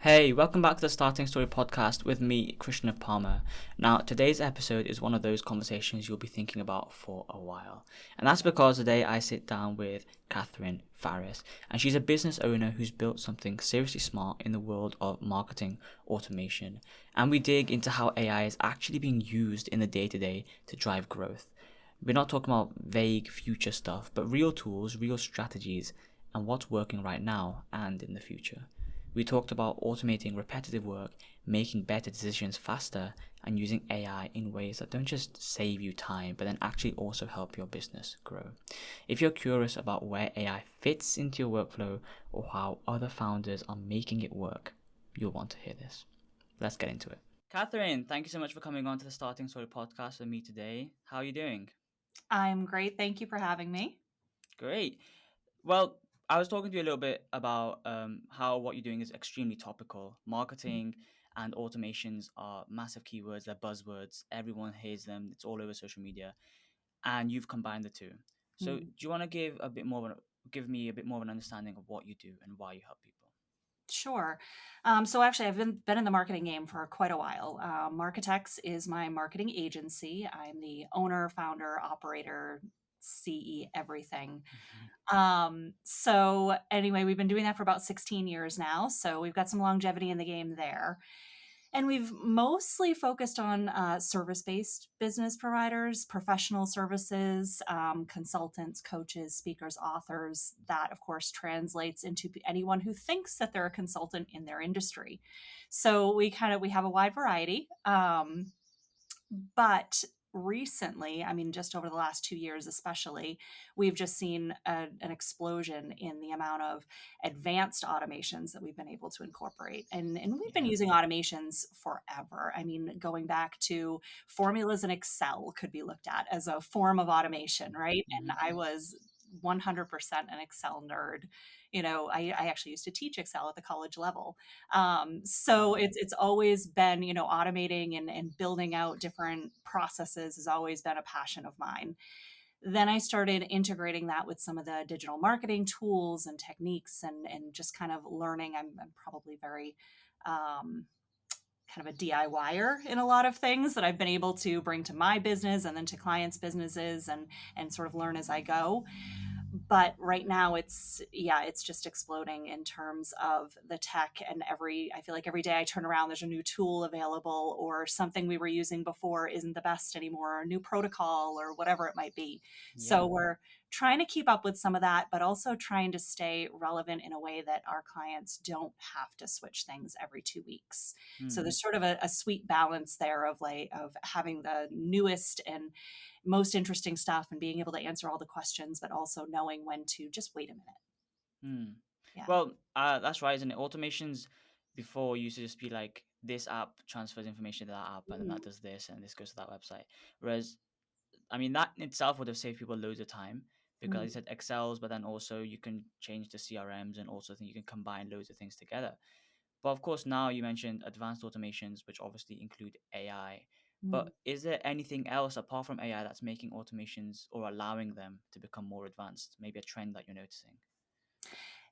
Hey, welcome back to the Starting Story podcast with me, Krishna Palmer. Now, today's episode is one of those conversations you'll be thinking about for a while. And that's because today I sit down with Kathrine Farris, and she's a business owner who's built something seriously smart in the world of marketing automation. And we dig into how AI is actually being used in the day to day to drive growth. We're not talking about vague future stuff, but real tools, real strategies, and what's working right now and in the future. We talked about automating repetitive work, making better decisions faster, and using AI in ways that don't just save you time, but then actually also help your business grow. If you're curious about where AI fits into your workflow or how other founders are making it work, you'll want to hear this. Let's get into it. Kathrine, thank you so much for coming on to the Starting Story podcast with me today. How are you doing? I'm great. Thank you for having me. Great. Well, I was talking to you a little bit about how what you're doing is extremely topical. Marketing and automations are massive keywords, they're buzzwords. Everyone hears them, it's all over social media, and you've combined the two. So, do Mm. you want to give me a bit more of an understanding of what you do and why you help people? Sure. So actually, I've been in the marketing game for quite a while. Marketex is my marketing agency. I'm the owner, founder, operator, CE, everything. Mhm. So anyway, we've been doing that for about 16 years now. So we've got some longevity in the game there. And we've mostly focused on service based business providers, professional services, consultants, coaches, speakers, authors. That, of course, translates into anyone who thinks that they're a consultant in their industry. So we have a wide variety. But recently, I mean, just over the last 2 years, especially, we've just seen an explosion in the amount of advanced automations that we've been able to incorporate. And we've been Yeah. using automations forever. I mean, going back to formulas in Excel could be looked at as a form of automation, right? And Hmm. I was 100% an Excel nerd. I actually used to teach Excel at the college level. So Wow. it's always been, automating and building out different processes has always been a passion of mine. Then I started integrating that with some of the digital marketing tools and techniques and just kind of learning. I'm probably very kind of a DIYer in a lot of things that I've been able to bring to my business and then to clients' businesses and sort of learn as I go. But right now it's just exploding in terms of the tech. And I feel like every day I turn around, there's a new tool available, or something we were using before isn't the best anymore, or a new protocol, or whatever it might be. So Yeah. we're trying to keep up with some of that, but also trying to stay relevant in a way that our clients don't have to switch things every 2 weeks. So Hmm. there's sort of a sweet balance there of having the newest and most interesting stuff and being able to answer all the questions, but also knowing when to just wait a minute. Hmm. Yeah. Well, that's right, isn't it? Automations before used to just be like this app transfers information to that app, and then that Mhm. does this, and this goes to that website. Whereas, I mean, that in itself would have saved people loads of time because you Mhm. said Excels, but then also you can change the CRMs and also think you can combine loads of things together. But of course, now you mentioned advanced automations, which obviously include AI. Mhm. But is there anything else apart from AI that's making automations or allowing them to become more advanced? Maybe a trend that you're noticing?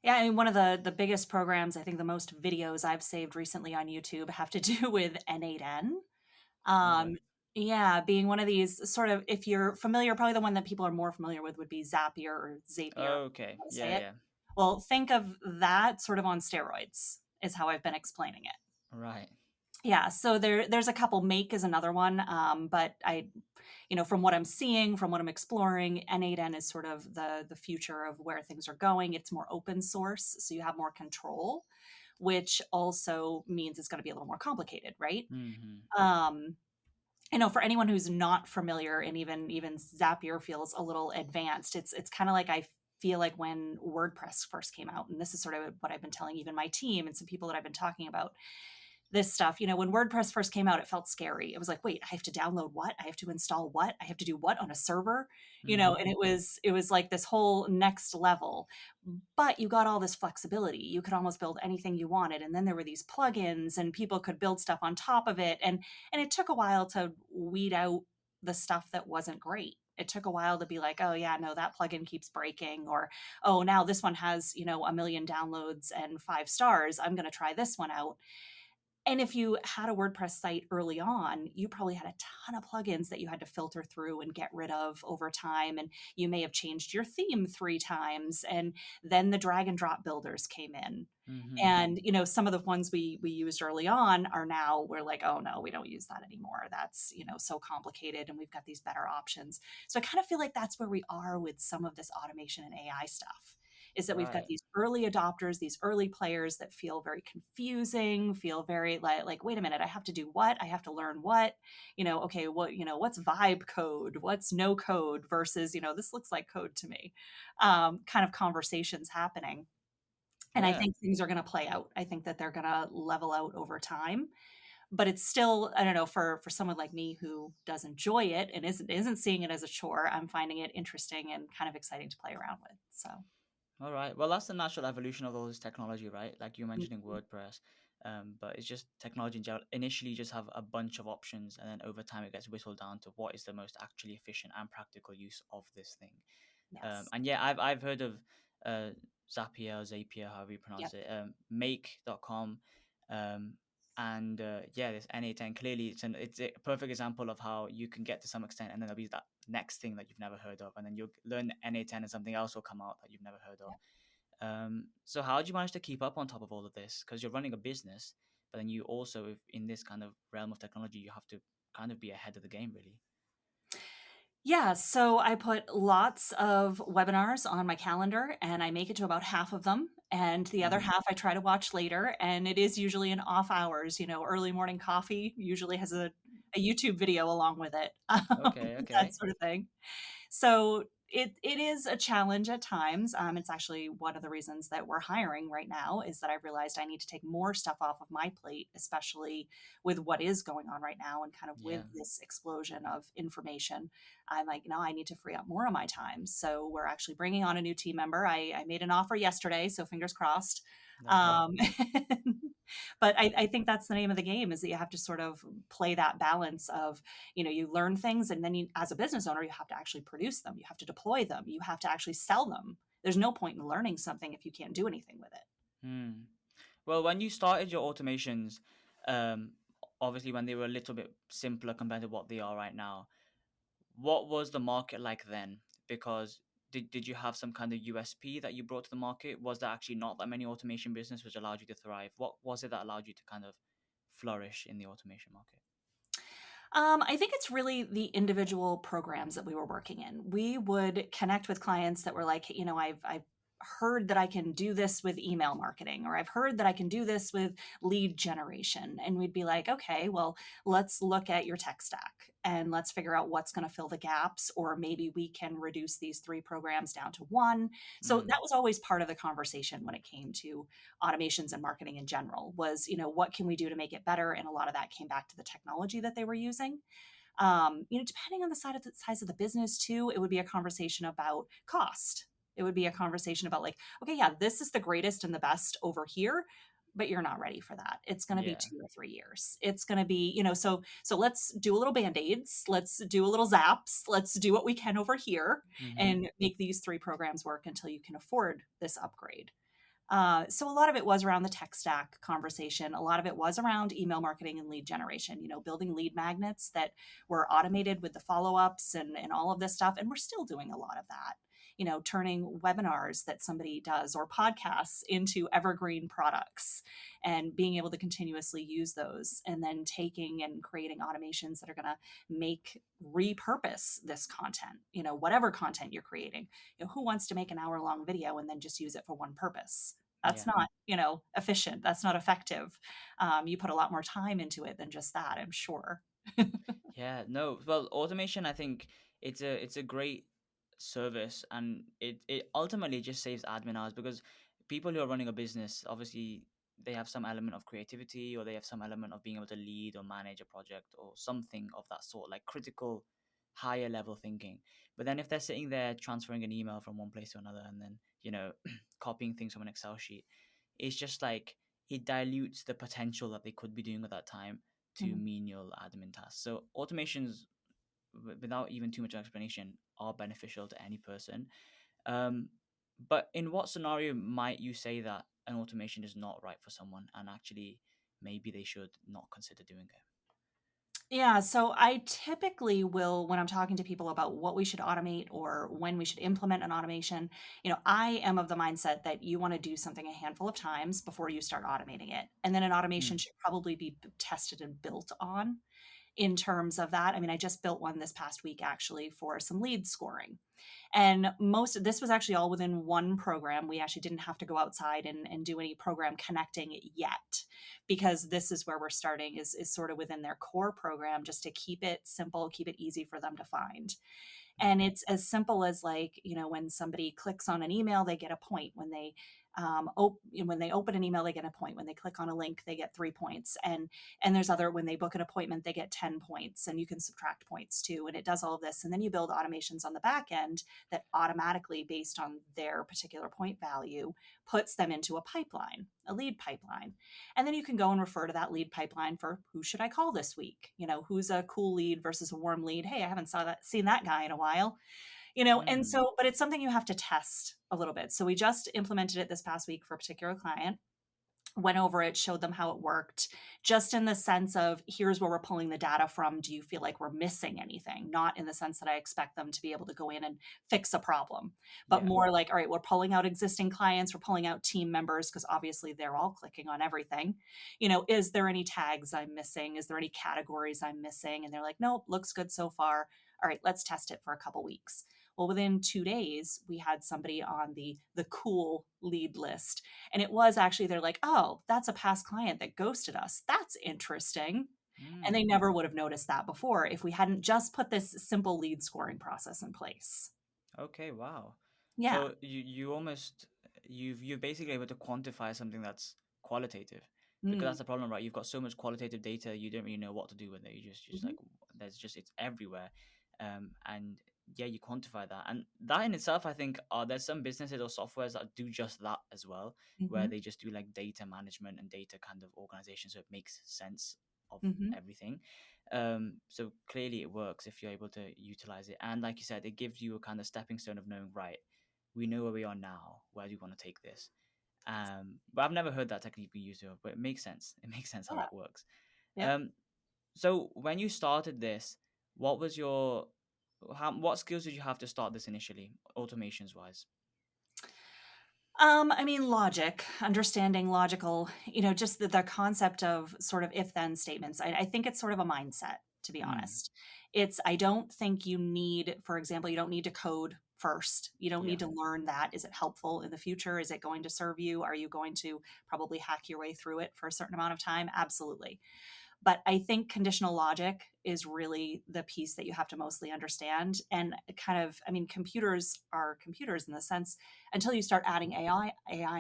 Yeah, I mean, one of the biggest programs, I think the most videos I've saved recently on YouTube have to do with N8N. All right. Um, yeah, being one of these sort of, if you're familiar, probably the one that people are more familiar with would be Zapier or Zapier, Okay. how to Yeah, say it. yeah. Well, think of that sort of on steroids, is how I've been explaining it. Right. Yeah, so there's a couple. Make is another one, but from what I'm seeing, from what I'm exploring, N8N is sort of the future of where things are going. It's more open source, so you have more control, which also means it's going to be a little more complicated, right? Hmm. Um, for anyone who's not familiar, and even Zapier feels a little advanced. It's kind of like I feel like when WordPress first came out, and this is sort of what I've been telling even my team and some people that I've been talking about this stuff. When WordPress first came out, it felt scary. It was like, wait, I have to download what? I have to install what? I have to do what on a server? And Hmm. it was like this whole next level. But you got all this flexibility. You could almost build anything you wanted. And then there were these plugins and people could build stuff on top of it. And it took a while to weed out the stuff that wasn't great. It took a while to be like, oh yeah, no, that plugin keeps breaking, or oh, now this one has, a million downloads and 5 stars. I'm going to try this one out. And if you had a WordPress site early on, you probably had a ton of plugins that you had to filter through and get rid of over time. And you may have changed your theme 3 times. And then the drag and drop builders came in. Mm-hmm. And, some of the ones we used early on are now, we're like, oh no, we don't use that anymore. That's, so complicated, and we've got these better options. So I kind of feel like that's where we are with some of this automation and AI stuff, is that we've got Right. these early adopters, these early players that feel very confusing, feel very like, wait a minute, I have to do what? I have to learn what? Okay, what's vibe code? What's no code versus, this looks like code to me. Kind of conversations happening. And I Yeah. think things are going to play out. I think that they're going to level out over time. But it's still, I don't know, for someone like me who does enjoy it and isn't seeing it as a chore, I'm finding it interesting and kind of exciting to play around with. So, All right. Well, that's the natural evolution of all this technology, right? Like you're mentioning mhm. WordPress, but it's just technology in general. Initially, you just have a bunch of options, and then over time, it gets whittled down to what is the most actually efficient and practical use of this thing. Yes. And yeah, I've heard of uh, Zapier, Zapier, however you Yep. pronounce it, Make.com, and yeah, this N810. Clearly, it's a perfect example of how you can get to some extent, and then there'll be that next thing that you've never heard of, and then you'll learn N810, and something else will come out that you've never heard of. Yep. So how do you manage to keep up on top of all of this? Because you're running a business, but then you also, if in this kind of realm of technology, you have to kind of be ahead of the game, really. Yeah, so I put lots of webinars on my calendar and I make it to about half of them. And the other Mm-hmm. half I try to watch later. And it is usually in off hours, early morning coffee usually has a YouTube video along with it, Okay, that okay. sort of thing. So it is a challenge at times. It's actually one of the reasons that we're hiring right now, is that I realized I need to take more stuff off of my plate, especially with what is going on right now and kind of with Yeah, this explosion of information. I'm like, no, I need to free up more of my time. So we're actually bringing on a new team member. I made an offer yesterday, so fingers crossed. that's great. Um, but I think that's the name of the game, is that you have to sort of play that balance of, you learn things, and then as a business owner, you have to actually produce them. You have to deploy them. You have to actually sell them. There's no point in learning something if you can't do anything with it. Hmm. Well, when you started your automations, um, obviously when they were a little bit simpler compared to what they are right now, what was the market like then? Because did you have some kind of USP that you brought to the market? Was there actually not that many automation business which allowed you to thrive? What was it that allowed you to kind of flourish in the automation market? I think it's really the individual programs that we were working in. We would connect with clients that were like, I've heard that I can do this with email marketing, or I've heard that I can do this with lead generation. And we'd be like, okay, well, let's look at your tech stack and let's figure out what's going to fill the gaps, or maybe we can reduce these 3 programs down to one. So Mm, that was always part of the conversation when it came to automations and marketing in general, was, what can we do to make it better? And a lot of that came back to the technology that they were using. Depending on the size of the business too, it would be a conversation about cost. It would be a conversation about like, okay, yeah, this is the greatest and the best over here, but you're not ready for that. It's going to be yeah. 2 or 3 years. It's going to be, so let's do a little band-aids. Let's do a little zaps. Let's do what we can over here Mm-hmm. and make these 3 programs work until you can afford this upgrade. So a lot of it was around the tech stack conversation. A lot of it was around email marketing and lead generation, building lead magnets that were automated with the follow-ups and all of this stuff. And we're still doing a lot of that, turning webinars that somebody does or podcasts into evergreen products and being able to continuously use those, and then taking and creating automations that are going to make repurpose this content, whatever content you're creating. Who wants to make an hour-long video and then just use it for one purpose? That's Yeah. not, efficient. That's not effective. You put a lot more time into it than just that, I'm sure. Yeah, no. Well, automation, I think it's a great service, and it ultimately just saves admin hours, because people who are running a business, obviously they have some element of creativity, or they have some element of being able to lead or manage a project or something of that sort, like critical higher level thinking. But then if they're sitting there transferring an email from one place to another, and then, copying things from an Excel sheet, it's just like it dilutes the potential that they could be doing at that time to Mhm. menial admin tasks. So automations without even too much explanation, are beneficial to any person. Um, but in what scenario might you say that an automation is not right for someone, and actually maybe they should not consider doing it? Yeah, so I typically will, when I'm talking to people about what we should automate or when we should implement an automation, I am of the mindset that you want to do something a handful of times before you start automating it. And then an automation Mm, should probably be tested and built on in terms of that. I mean, I just built one this past week actually for some lead scoring. And most of this was actually all within one program. We actually didn't have to go outside and do any program connecting yet, because this is where we're starting is sort of within their core program, just to keep it simple, keep it easy for them to find. mm, And it's as simple as, like, when somebody clicks on an email, they get a point. When they when they open an email, they get a point. When they click on a link, they get 3 points. And there's other, when they book an appointment, they get 10 points, and you can subtract points too. And it does all of this. And then you build automations on the back end that automatically, based on their particular point value, puts them into a pipeline, a lead pipeline. And then you can go and refer to that lead pipeline for, who should I call this week? Who's a cool lead versus a warm lead? Hey, I haven't seen that guy in a while. And mm. so, but it's something you have to test a little bit. So we just implemented it this past week for a particular client, went over it, showed them how it worked, just in the sense of, here's where we're pulling the data from. Do you feel like we're missing anything? Not in the sense that I expect them to be able to go in and fix a problem, but Yeah. more like, all right, we're pulling out existing clients, we're pulling out team members, because obviously they're all clicking on everything. Is there any tags I'm missing? Is there any categories I'm missing? And they're like, nope, looks good so far. All right, let's test it for a couple weeks. Well, within 2 days, we had somebody on the cool lead list. And it was actually, they're like, oh, that's a past client that ghosted us. That's interesting. And they Mm. never would have noticed that before if we hadn't just put this simple lead scoring process in place. Okay, wow. Yeah. So you almost you're basically able to quantify something that's qualitative, because Mm. that's the problem, right? You've got so much qualitative data, you don't really know what to do with it. You just Mhm. like, there's just, it's everywhere, and yeah, you quantify that, and that in itself, I think, there's some businesses or softwares that do just that as well, where Mhm. they just do like data management and data kind of organization, so it makes sense of Mhm. everything. So clearly it works if you're able to utilize it. And like you said, it gives you a kind of stepping stone of knowing, right, we know where we are now. Where do we want to take this? But I've never heard that technique being used before, but it makes sense. It makes sense how Yeah. that works. Yep. Um, so when you started this, what was your what skills did you have to start this initially, automations wise? I mean, logic, understanding logical, just the concept of sort of if then statements. I think it's sort of a mindset, to be Mm, honest. I don't think you need, for example, you don't need to code first. You don't need yeah. to learn that. Is it helpful in the future? Is it going to serve you? Are you going to probably hack your way through it for a certain amount of time? Absolutely. But I think conditional logic is really the piece that you have to mostly understand. And kind of, I mean, computers are computers in the sense, until you start adding AI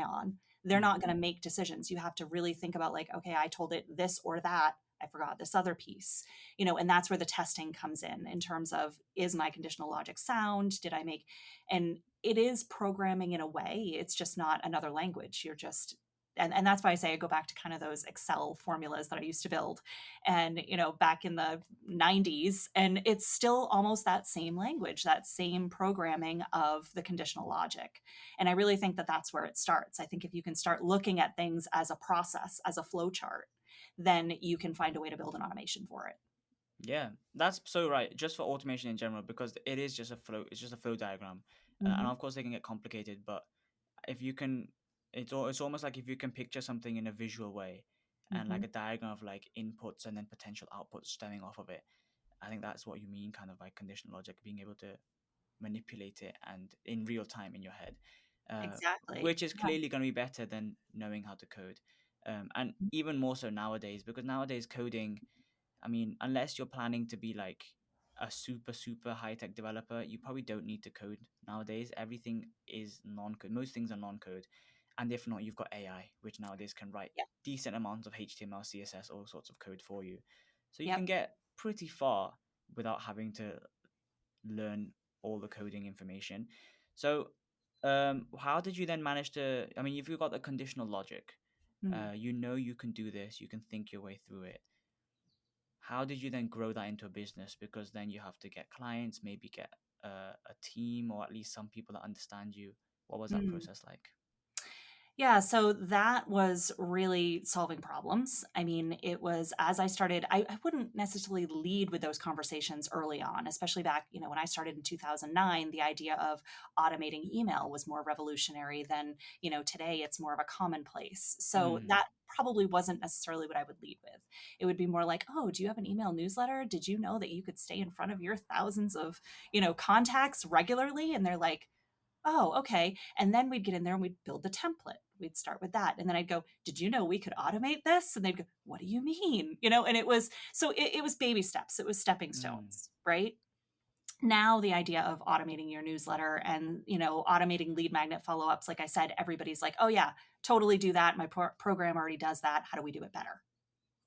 on, they're Mm, not going to make decisions. You have to really think about, like, okay, I told it this or that. I forgot this other piece, and that's where the testing comes in terms of, is my conditional logic sound? Did I make, and it is programming in a way. It's just not another language. You're just, and that's why I say I go back to kind of those Excel formulas that I used to build, and back in the 90s, and it's still almost that same language, that same programming of the conditional logic. And I really think that that's where it starts. I think if you can start looking at things as a process, as a flow chart, then you can find a way to build an automation for it. yeah, that's so right. Just for automation in general, because it is just a flow. It's just a flow diagram, and Hmm. of course they can get complicated, but if you can, it's almost like if you can picture something in a visual way, and like Hmm. a diagram of like inputs and then potential outputs stemming off of it. I think that's what you mean kind of by conditional logic, being able to manipulate it and in real time in your head, Exactly. which is Yeah. clearly going to be better than knowing how to code, and even more so nowadays, because nowadays coding, I mean, unless you're planning to be like a super high tech developer, you probably don't need to code nowadays. Everything is non code. Most things are non code. And if not, you've got AI, which nowadays can write Yeah. decent amounts of HTML, CSS, all sorts of code for you. So you can Yep. get pretty far without having to learn all the coding information. So, how did you then manage to? I mean, if you've got the conditional logic, Mm. you know you can do this. You can think your way through it. how did you then grow that into a business? Because then you have to get clients, maybe get a team, or at least some people that understand you. What was that Mm. process like? Yeah, so that was really solving problems. I mean, it was as I started, I wouldn't necessarily lead with those conversations early on, especially back, when I started in 2009, the idea of automating email was more revolutionary than, today it's more of a commonplace. So Mm, that probably wasn't necessarily what I would lead with. It would be more like, oh, do you have an email newsletter? Did you know that you could stay in front of your thousands of, contacts regularly? And they're like, oh, okay. And then we'd get in there and we'd build the template. We'd start with that. And then I'd go, did you know we could automate this? And they'd go, what do you mean? And it was, so it was baby steps. It was stepping mm, stones, right? Now the idea of automating your newsletter and, automating lead magnet follow-ups, like I said, everybody's like, oh yeah, totally do that. My program already does that. How do we do it better?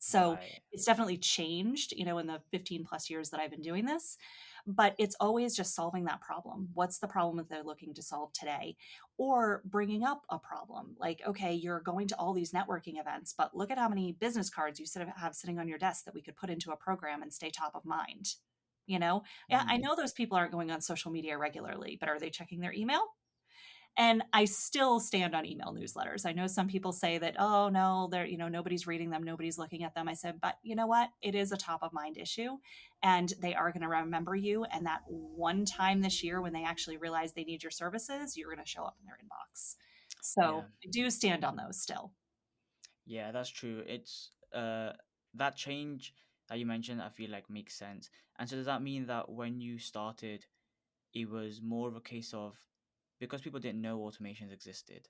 So right. it's definitely changed, in the 15 plus years that I've been doing this, but it's always just solving that problem. What's the problem that they're looking to solve today? Or bringing up a problem like, okay, you're going to all these networking events, but look at how many business cards you have sitting on your desk that we could put into a program and stay top of mind. Yeah, I Mm, know those people aren't going on social media regularly, but are they checking their email? And I still stand on email newsletters. I know some people say that, oh no, they're, nobody's reading them, nobody's looking at them. I said, but you know what? It is a top of mind issue and they are going to remember you. And that one time this year when they actually realize they need your services, you're going to show up in their inbox. yeah. So I do stand on those still. Yeah, that's true. It's that change that you mentioned, I feel like makes sense. And so does that mean that when you started, it was more of a case of, because people didn't know automations existed,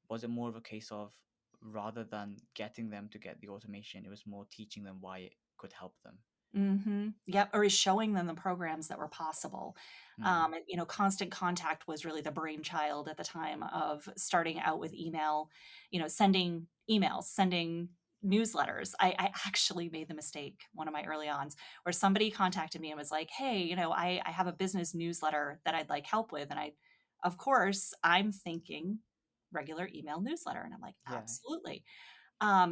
was it more of a case of, rather than getting them to get the automation, it was more teaching them why it could help them? Yep. Or is showing them the programs that were possible. Mm, Constant Contact was really the brainchild at the time of starting out with email, sending emails, sending newsletters. I actually made the mistake, one of my early ons, where somebody contacted me and was like, hey, I have a business newsletter that I'd like help with. And of course, I'm thinking regular email newsletter. And I'm like, yeah. absolutely.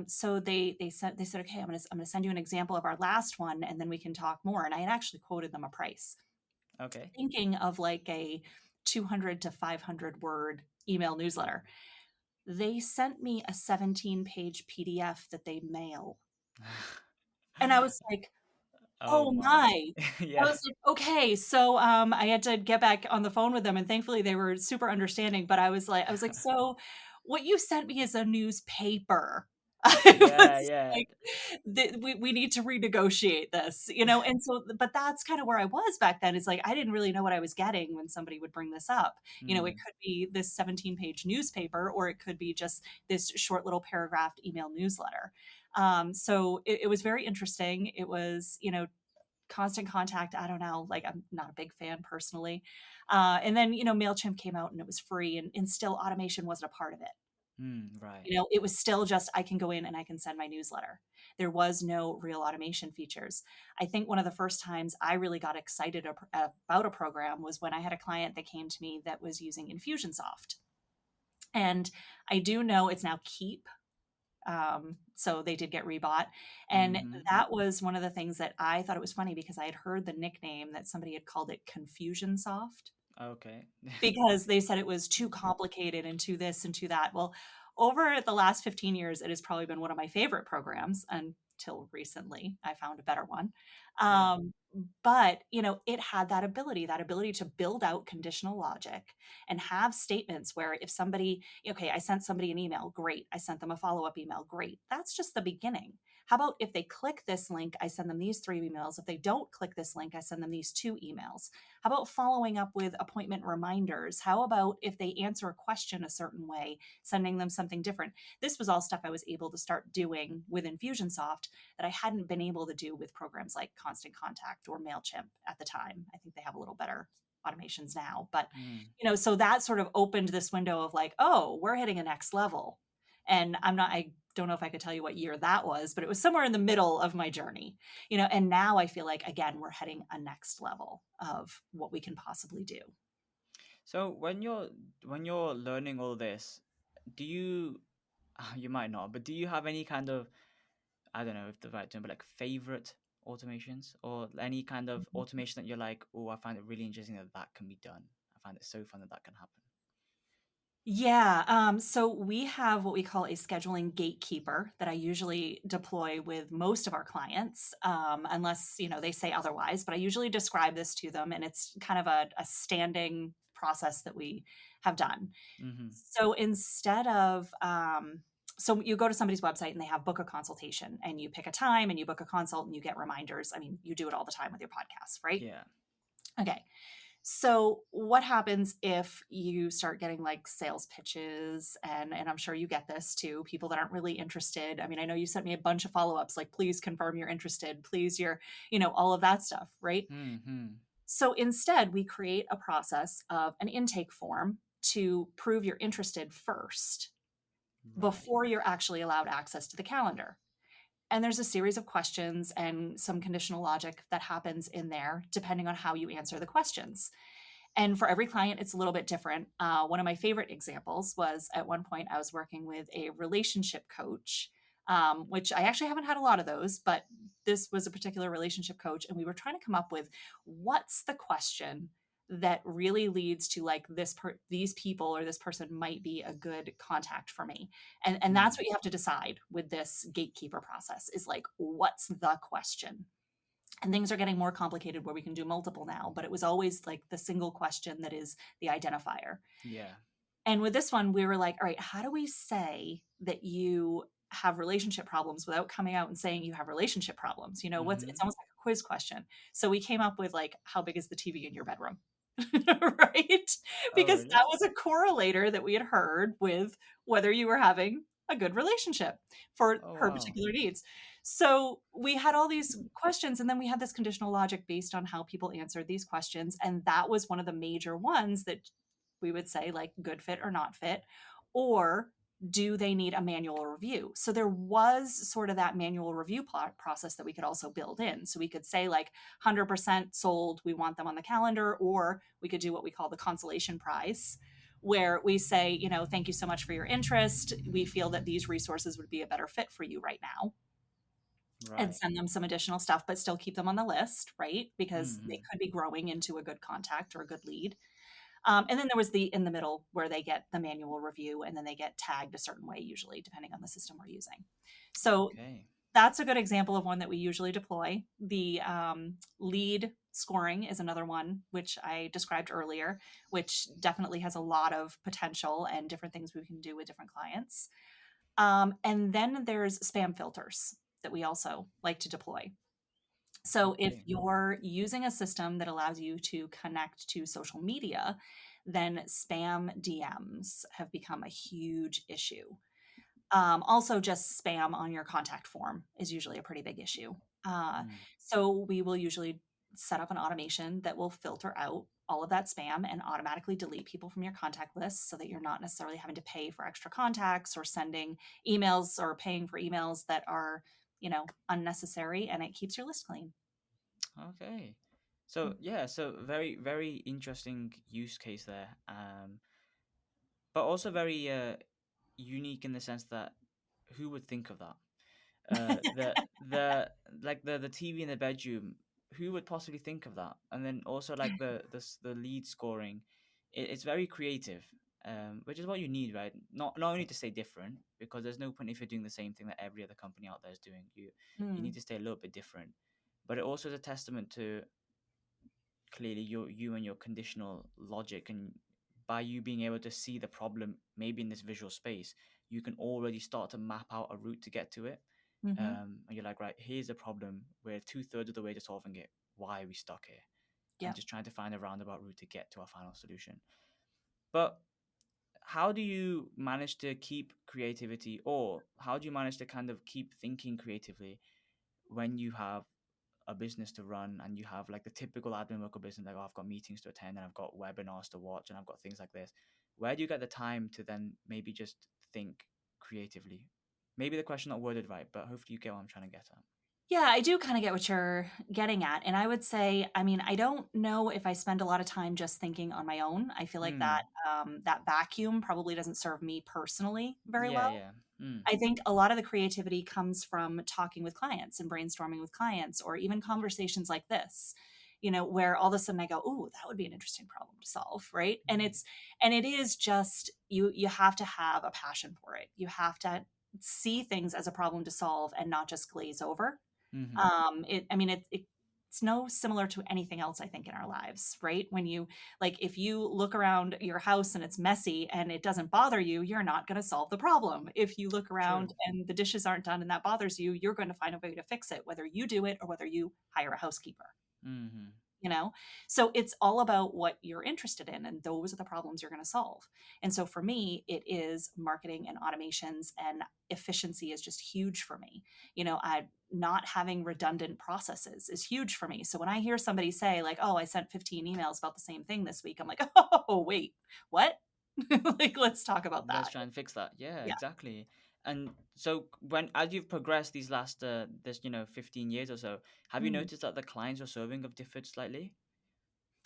So they said, okay, I'm gonna send you an example of our last one, and then we can talk more. And I had actually quoted them a price, Okay. thinking of like a 200 to 500 word email newsletter. They sent me a 17-page PDF that they mail, and I was like, Oh oh my. my. I Yeah. was like, okay. So I had to get back on the phone with them and thankfully they were super understanding. But I was like, so what you sent me is a newspaper. I Yeah, was yeah. like, we need to renegotiate this, and so, but that's kind of where I was back then. It's like, I didn't really know what I was getting when somebody would bring this up. It Mm, could be this 17-page newspaper, or it could be just this short little paragraphed email newsletter. So it was very interesting. It was, Constant Contact, I don't know, like I'm not a big fan personally. And then, MailChimp came out and it was free and still automation wasn't a part of it. right. It was still just I can go in and I can send my newsletter. There was no real automation features. I think one of the first times I really got excited about a program was when I had a client that came to me that was using Infusionsoft. And I do know it's now Keep, so they did get rebought. And Mm-hmm. that was one of the things that I thought it was funny because I had heard the nickname that somebody had called it Confusionsoft Okay. because they said it was too complicated and too this and too that. Well, over the last 15 years, it has probably been one of my favorite programs until recently. I found a better one. Yeah. Um, but it had that ability to build out conditional logic and have statements where if somebody, okay, I sent somebody an email, great. I sent them a follow-up email, great. That's just the beginning. How about if they click this link, I send them these 3 emails. If they don't click this link, I send them these 2 emails. How about following up with appointment reminders? How about if they answer a question a certain way, sending them something different? This was all stuff I was able to start doing with Infusionsoft that I hadn't been able to do with programs like Constant Contact or MailChimp at the time. I think they have a little better automations now. But, Mm. so that sort of opened this window of like, oh, we're hitting a next level. And I don't know if I could tell you what year that was, but it was somewhere in the middle of my journey, and now I feel like, again, we're heading a next level of what we can possibly do. So when you're learning all this, do you you might not, but do you have any kind of, I don't know if the right term, but like favorite automations, or any kind of automation that you're like, oh, I find it really interesting that that can be done. I find it so fun that that can happen. Yeah. So we have what we call a scheduling gatekeeper that I usually deploy with most of our clients, unless they say otherwise. But I usually describe this to them, and it's kind of a standing process that we have done. Mm-hmm. So instead of so you go to somebody's website and they have book a consultation, and you pick a time and you book a consult and you get reminders. I mean, you do it all the time with your podcast, right? Yeah. Okay. So what happens if you start getting like sales pitches, and I'm sure you get this too, people that aren't really interested. I mean, I know you sent me a bunch of follow-ups like please confirm you're interested, please you're, all of that stuff, right? Mm-hmm. So instead, we create a process of an intake form to prove you're interested first Right. before you're actually allowed access to the calendar. And there's a series of questions and some conditional logic that happens in there depending on how you answer the questions. And for every client, it's a little bit different. One of my favorite examples was at one point I was working with a relationship coach, which I actually haven't had a lot of those, but this was a particular relationship coach. And we were trying to come up with what's the question that really leads to like these people or this person might be a good contact for me. And that's Mm. what you have to decide with this gatekeeper process is like, what's the question? And things are getting more complicated where we can do multiple now, but it was always like the single question that is the identifier. Yeah. And with this one, we were like, all right, how do we say that you have relationship problems without coming out and saying you have relationship problems? It's Mm-hmm. almost like a quiz question. So we came up with like, how big is the TV in your bedroom? Right? Oh, Because that really? was a correlator that we had heard with whether you were having a good relationship for Oh, her wow. particular needs. So we had all these questions, and then we had this conditional logic based on how people answered these questions. And that was one of the major ones that we would say, like, good fit or not fit, or do they need a manual review? So there was sort of that manual review process that we could also build in. So we could say, like, 100% sold, we want them on the calendar, or we could do what we call the consolation prize, where we say, thank you so much for your interest. We feel that these resources would be a better fit for you right now, and Right. send them some additional stuff, but still keep them on the list, right? Because they Mm-hmm. could be growing into a good contact or a good lead. And then there was the in the middle where they get the manual review and then they get tagged a certain way, usually, depending on the system we're using. So Okay. that's a good example of one that we usually deploy. The lead scoring is another one, which I described earlier, which definitely has a lot of potential and different things we can do with different clients. And then there's spam filters that we also like to deploy. So if Okay. you're using a system that allows you to connect to social media, then spam DMs have become a huge issue. Also, just spam on your contact form is usually a pretty big issue. Uh, Mm. so we will usually set up an automation that will filter out all of that spam and automatically delete people from your contact list so that you're not necessarily having to pay for extra contacts or sending emails or paying for emails that are, unnecessary, and it keeps your list clean. Okay. So yeah, so very, very interesting use case there. But also very unique in the sense that who would think of that? The like the TV in the bedroom. Who would possibly think of that? And then also like the lead scoring, it's very creative, which is what you need, right? Not only to stay different, because there's no point if you're doing the same thing that every other company out there is doing. You need Mm, to stay a little bit different, but it also is a testament to clearly you and your conditional logic, and by you being able to see the problem maybe in this visual space, you can already start to map out a route to get to it. mhm. And you're like, right, here's a problem, we're two-thirds of the way to solving it, why are we stuck here? And Yeah. just trying to find a roundabout route to get to our final solution. But how do you manage to keep creativity, or how do you manage to kind of keep thinking creatively when you have a business to run and you have like the typical admin work of business, like, oh, I've got meetings to attend and I've got webinars to watch and I've got things like this? Where do you get the time to then maybe just think creatively? Maybe the question not worded right, but hopefully you get what I'm trying to get at. Yeah, I do kind of get what you're getting at. And I would say, I mean, I don't know if I spend a lot of time just thinking on my own. I feel like that Hmm. that vacuum probably doesn't serve me personally very Yeah, well. yeah. Mm. I think a lot of the creativity comes from talking with clients and brainstorming with clients, or even conversations like this, where all of a sudden I go, "Oh, that would be an interesting problem to solve," right? And it is just you have to have a passion for it. You have to see things as a problem to solve and not just glaze over. Mm-hmm. I mean, it's no similar to anything else I think in our lives, right? When you like, if you look around your house and it's messy and it doesn't bother you, you're not going to solve the problem. If you look True. around and the dishes aren't done and that bothers you, you're going to find a way to fix it, whether you do it or whether you hire a housekeeper. Mm-hmm. you know so it's all about what you're interested in, and those are the problems you're going to solve. And so for me, it is marketing and automations, and efficiency is just huge for me. I not having redundant processes is huge for me. So when I hear somebody say like, "Oh, I sent 15 emails about the same thing this week," I'm like, "Oh, wait, what?" Like, let's talk about Let's that. try and fix that. Yeah, Yeah. exactly. And so when as you've progressed these last this 15 years or so, have you Mm. noticed that the clients you're serving have differed slightly?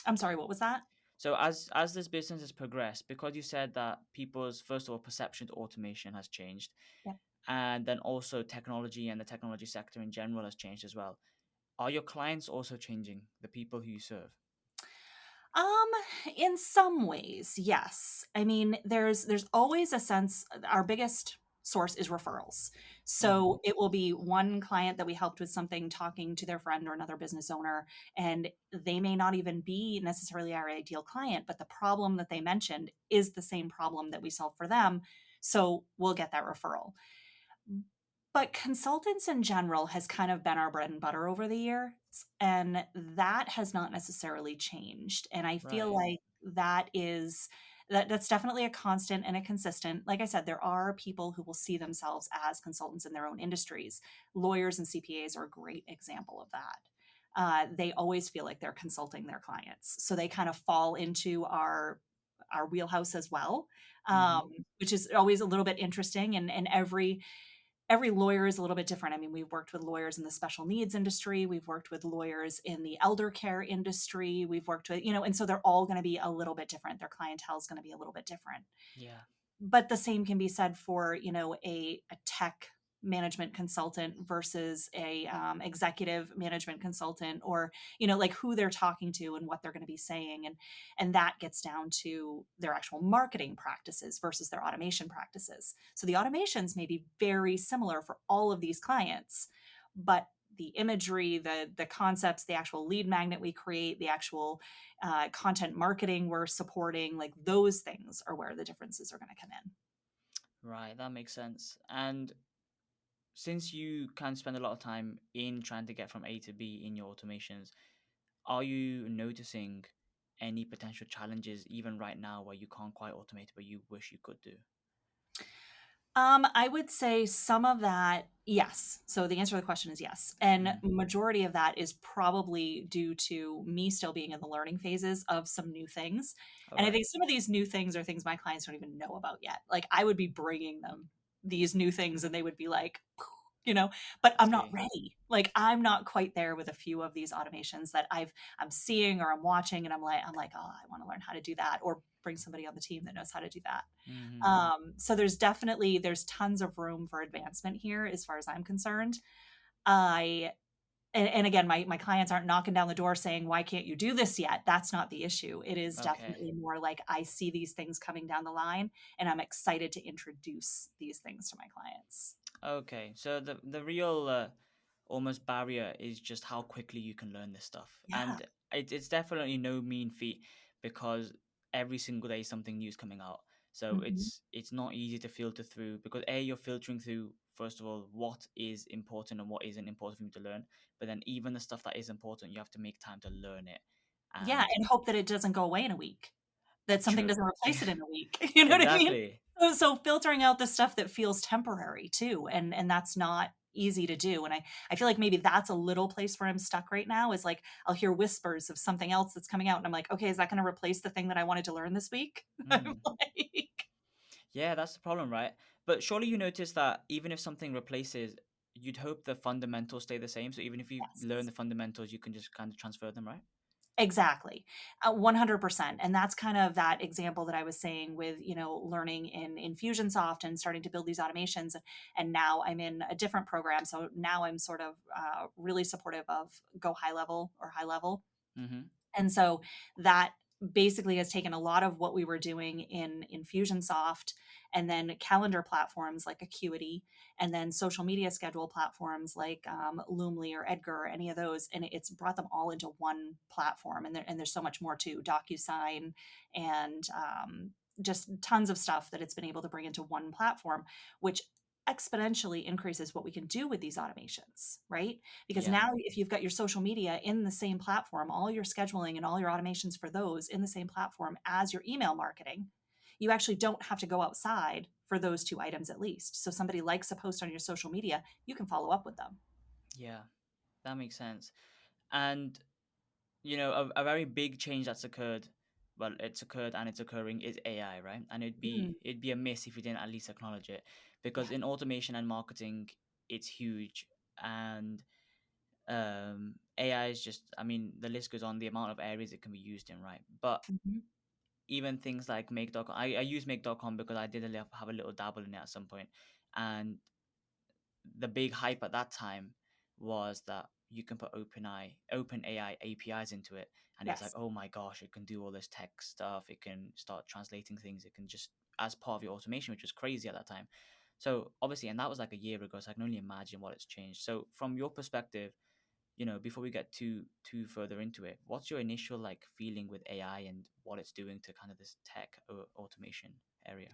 I'm sorry, what was that? So as this business has progressed, because you said that people's first of all perception to automation has changed, Yeah. and then also technology and the technology sector in general has changed as well. Are your clients also changing, the people who you serve? Um, in some ways, yes. I mean, there's always a sense. Our biggest source is referrals. Mm-hmm. So it will be one client that we helped with something, talking to their friend or another business owner, and they may not even be necessarily our ideal client, but the problem that they mentioned is the same problem that we solve for them. So we'll get that referral. But consultants in general has kind of been our bread and butter over the years, and that has not necessarily changed. And I feel Right. like that's definitely a constant and a consistent. Like I said, there are people who will see themselves as consultants in their own industries. Lawyers and CPAs are a great example of that. They always feel like they're consulting their clients, so they kind of fall into our wheelhouse as well, Mm-hmm. which is always a little bit interesting. And every lawyer is a little bit different. I mean, we've worked with lawyers in the special needs industry, we've worked with lawyers in the elder care industry, we've worked with, and so they're all going to be a little bit different. Their clientele is going to be a little bit different. Yeah. But the same can be said for, a tech management consultant versus a executive management consultant, or like who they're talking to and what they're going to be saying. And that gets down to their actual marketing practices versus their automation practices. So the automations may be very similar for all of these clients, but the imagery, the concepts, the actual lead magnet we create, the actual content marketing we're supporting, like those things are where the differences are going to come in. Right, that makes sense. And since you can spend a lot of time in trying to get from A to B in your automations, are you noticing any potential challenges even right now where you can't quite automate but you wish you could do? I would say some of that, yes. So the answer to the question is yes. And Mm. majority of that is probably due to me still being in the learning phases of some new things. All And I right. think some of these new things are things my clients don't even know about yet. Like, I would be bringing them these new things and they would be like, you know, but I I'm not see. ready. Like, I'm not quite there with a few of these automations that I'm seeing or I'm watching, and I'm like, "Oh, I want to learn how to do that," or bring somebody on the team that knows how to do that. Mm-hmm. So there's tons of room for advancement here as far as I'm concerned. I and again, my clients aren't knocking down the door saying, "Why can't you do this yet?" That's not the issue. It is Okay. definitely more like, I see these things coming down the line, and I'm excited to introduce these things to my clients. Okay. So the real almost barrier is just how quickly you can learn this stuff. Yeah. And it's definitely no mean feat because every single day something new is coming out. So Mhm. it's not easy to filter through because A, you're filtering through first of all what is important and what isn't important for you to learn. But then even the stuff that is important, you have to make time to learn it. Yeah, And and hope that it doesn't go away in a week, that something true. doesn't replace it in a week. You know what I mean? Exactly. So filtering out the stuff that feels temporary too, and that's not easy to do. And I feel like maybe that's a little place where I'm stuck right now, is like, I'll hear whispers of something else that's coming out, and I'm like, "Okay, is that gonna replace the thing that I wanted to learn this week?" I'm Mm. like, Yeah, that's the problem, right? But surely you notice that even if something replaces, you'd hope the fundamentals stay the same. So even if you learn "Yes." the fundamentals, you can just kind of transfer them, right? Exactly. 100%. And that's kind of that example that I was saying with, learning in Infusionsoft and starting to build these automations. And now I'm in a different program. So now I'm sort of really supportive of Go High Level or High Level. Mm-hmm. And so that basically has taken a lot of what we were doing in Infusionsoft and then calendar platforms like Acuity and then social media schedule platforms like Loomly or Edgar or any of those. And it's brought them all into one platform. And there's so much more too, DocuSign and just tons of stuff that it's been able to bring into one platform, which exponentially increases what we can do with these automations, right? Because Yeah. now if you've got your social media in the same platform, all your scheduling and all your automations for those in the same platform as your email marketing, you actually don't have to go outside for those two items at least. So somebody likes a post on your social media, you can follow up with them. Yeah. That makes sense. And a very big change that's occurred, well, it's occurred and it's occurring, is AI, right? And Mm, it'd be a miss if you didn't at least acknowledge it, yeah. because in automation and marketing, it's huge. And AI is just, I mean, the list goes on, the amount of areas it can be used in, right? But Mhm. even things like make.com, I use make.com because I did have a little dabble in it at some point. And the big hype at that time was that you can put open AI APIs into it, and it was like, Yes. oh my gosh, it can do all this tech stuff. It can start translating things. It can just as part of your automation, which was crazy at that time. So obviously, and that was like a year ago. So I can only imagine what it's changed. So from your perspective, before we get too further into it, what's your initial like feeling with AI and what it's doing to kind of this tech automation area?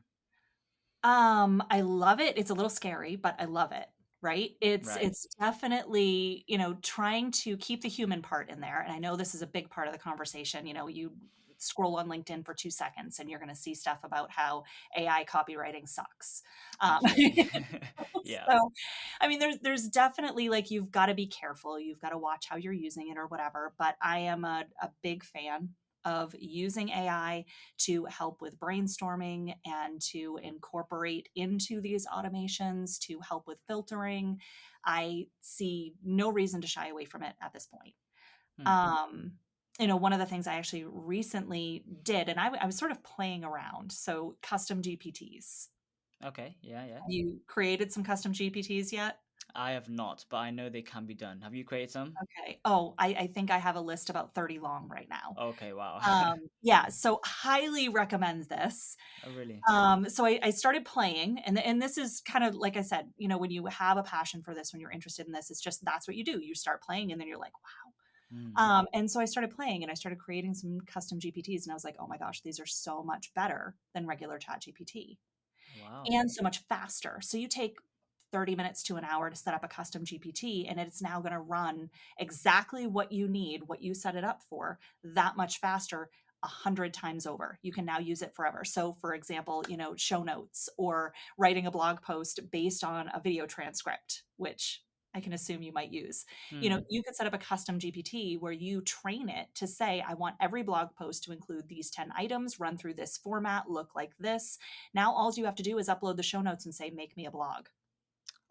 I love it. It's a little scary, but I love it, right? It's Right. it's definitely, trying to keep the human part in there. And I know this is a big part of the conversation. You scroll on LinkedIn for 2 seconds and you're going to see stuff about how AI copywriting sucks. Absolutely. Yeah. So, I mean, there's definitely like you've got to be careful. You've got to watch how you're using it or whatever. But I am a big fan of using AI to help with brainstorming and to incorporate into these automations to help with filtering. I see no reason to shy away from it at this point. Hmm. Um, one of the things I actually recently did, and I was sort of playing around. So, custom GPTs. Okay. Yeah. Yeah. Have you created some custom GPTs yet? I have not, but I know they can be done. Have you created some? Okay. Oh, I think I have a list about 30 long right now. Okay. Wow. Yeah, so highly recommend this. Oh, really? So I started playing, and this is kind of like I said, when you have a passion for this, when you're interested in this, it's just that's what you do. You start playing, and then you're like, wow. Hmm. And so I started playing, and I started creating some custom GPTs, and I was like, oh my gosh, these are so much better than regular Chat GPT Wow. and so much faster. So you take 30 minutes to an hour to set up a custom GPT, and it's now going to run exactly what you need, what you set it up for, that much faster. 100 times over. You can now use it forever. So, for example, show notes or writing a blog post based on a video transcript, which I can assume you might use. Hmm. You could set up a custom GPT where you train it to say, I want every blog post to include these 10 items, run through this format, look like this. Now, all you have to do is upload the show notes and say, make me a blog.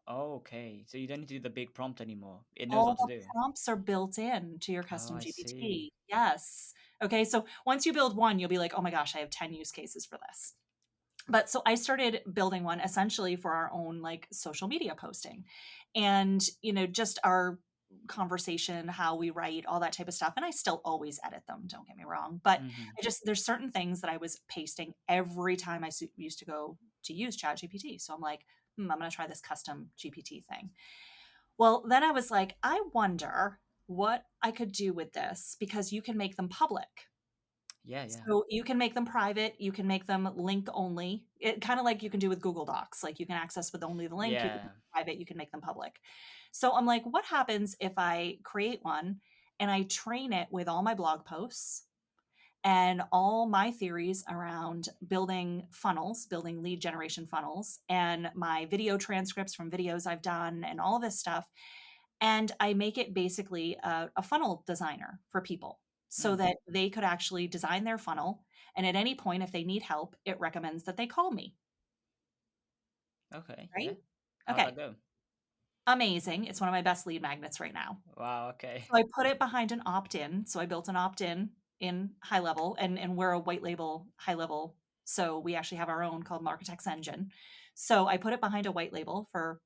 Okay. So you don't need to do the big prompt anymore. It knows All what to the do. prompts are built in to your Oh, custom I see. GPT. Yes. Okay. So once you build one, you'll be like, oh my gosh, I have 10 use cases for this. But so I started building one essentially for our own like social media posting and, just our conversation, how we write, all that type of stuff. And I still always edit them, don't get me wrong. But Hmm. there's certain things that I was pasting every time I used to go to use ChatGPT. So I'm like, I'm going to try this custom GPT thing. Well, then I was like, I wonder what I could do with this because you can make them public. Yeah. Yeah. So you can make them private, you can make them link only. It kind of like you can do with Google Docs. Like you can access with only the link, you can Yeah. make them private, you can make them public. So I'm like, what happens if I create one and I train it with all my blog posts and all my theories around building funnels, building lead generation funnels, and my video transcripts from videos I've done and all this stuff, and I make it basically a funnel designer for people so Hmm. that they could actually design their funnel. And at any point, if they need help, it recommends that they call me. Okay. Right? Yeah. How'd Okay. that go? Amazing. It's one of my best lead magnets right now. Wow. Okay. So I put it behind an opt-in. So I built an opt-in in high level, and we're a white label high level. So we actually have our own called Marketex Engine. So I put it behind a white label for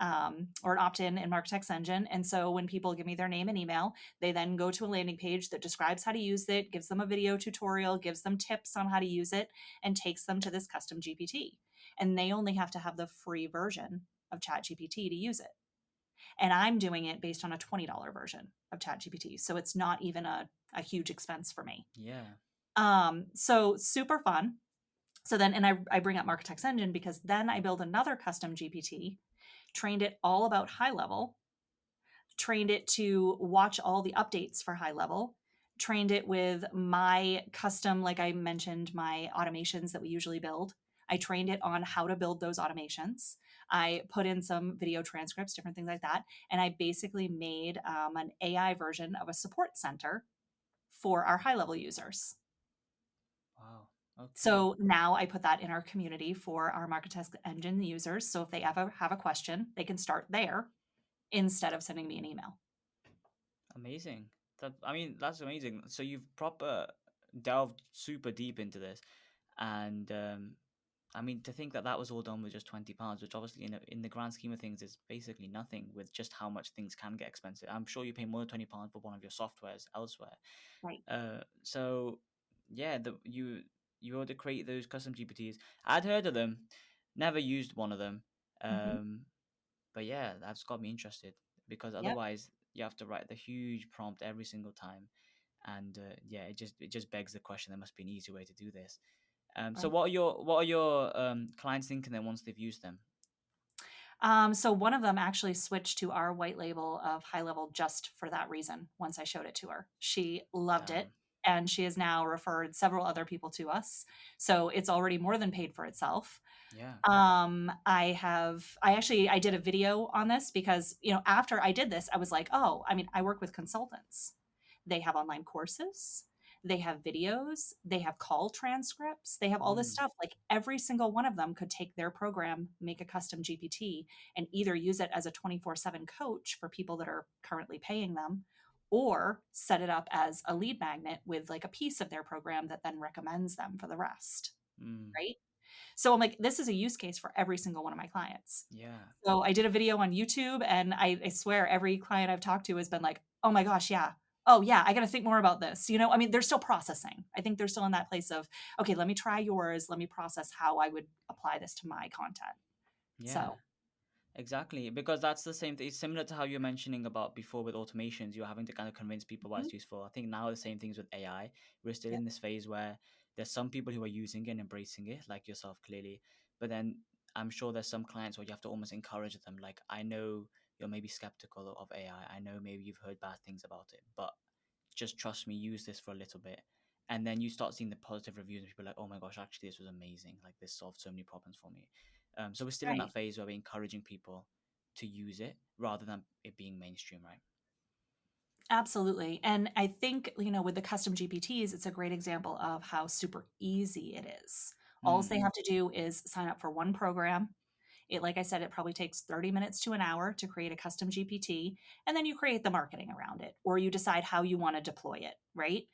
or an opt-in in Marketex Engine. And so when people give me their name and email, they then go to a landing page that describes how to use it, gives them a video tutorial, gives them tips on how to use it, and takes them to this custom GPT. And they only have to have the free version of ChatGPT to use it. And I'm doing it based on a $20 version of ChatGPT. So it's not even a huge expense for me. Yeah. So super fun. So then, and I bring up Marketex Engine because then I build another custom GPT, trained it all about high level, trained it to watch all the updates for high level, trained it with my custom, like I mentioned, my automations that we usually build. I trained it on how to build those automations. I put in some video transcripts, different things like that. And I basically made an AI version of a support center for our high level users. Wow. Okay. So now I put that in our community for our Marketex Engine users. So if they ever have a question, they can start there instead of sending me an email. Amazing. That's amazing. So you've proper delved super deep into this, and to think that that was all done with just £20, which obviously in the grand scheme of things is basically nothing with just how much things can get expensive. I'm sure you pay more than £20 for one of your softwares elsewhere. Right. So yeah, you were to create those custom GPTs. I'd heard of them, never used one of them. Mhm. Um, but yeah, that's got me interested because Yep. otherwise you have to write the huge prompt every single time, and yeah, it just begs the question. There must be an easy way to do this. So Right. what are your clients thinking then once they've used them? So one of them actually switched to our white label of high level just for that reason. Once I showed it to her, she loved it. Damn. And she has now referred several other people to us. So it's already more than paid for itself. Yeah. I did a video on this because, after I did this, I was like, oh, I mean, I work with consultants. They have online courses, they have videos, they have call transcripts, they have all this Mm, stuff. Like every single one of them could take their program, make a custom GPT, and either use it as a 24/7 coach for people that are currently paying them, or set it up as a lead magnet with like a piece of their program that then recommends them for the rest. mm, Right. So I'm like, this is a use case for every single one of my clients. yeah. So I did a video on YouTube, and I swear every client I've talked to has been like, oh my gosh, yeah. Oh yeah, I got to think more about this. I mean, they're still processing. I think they're still in that place of, okay, let me try yours. Let me process how I would apply this to my content. Yeah. So, Exactly, because that's the same thing. It's similar to how you're mentioning about before with automations. You're having to kind of convince people why mhm, it's useful. I think now the same things with AI. We're still yeah, in this phase where there's some people who are using it and embracing it, like yourself, clearly. But then I'm sure there's some clients where you have to almost encourage them. Like, I know you're maybe skeptical of AI. I know maybe you've heard bad things about it, but just trust me, use this for a little bit. And then you start seeing the positive reviews, and people are like, oh my gosh, actually, this was amazing. Like, this solved so many problems for me. So we're still in that right. phase where we're encouraging people to use it rather than it being mainstream, right? Absolutely. And I think, with the custom GPTs, it's a great example of how super easy it is. All they Hmm. have to do is sign up for one program. Like I said, it probably takes 30 minutes to an hour to create a custom GPT, and then you create the marketing around it, or you decide how you want to deploy it, right?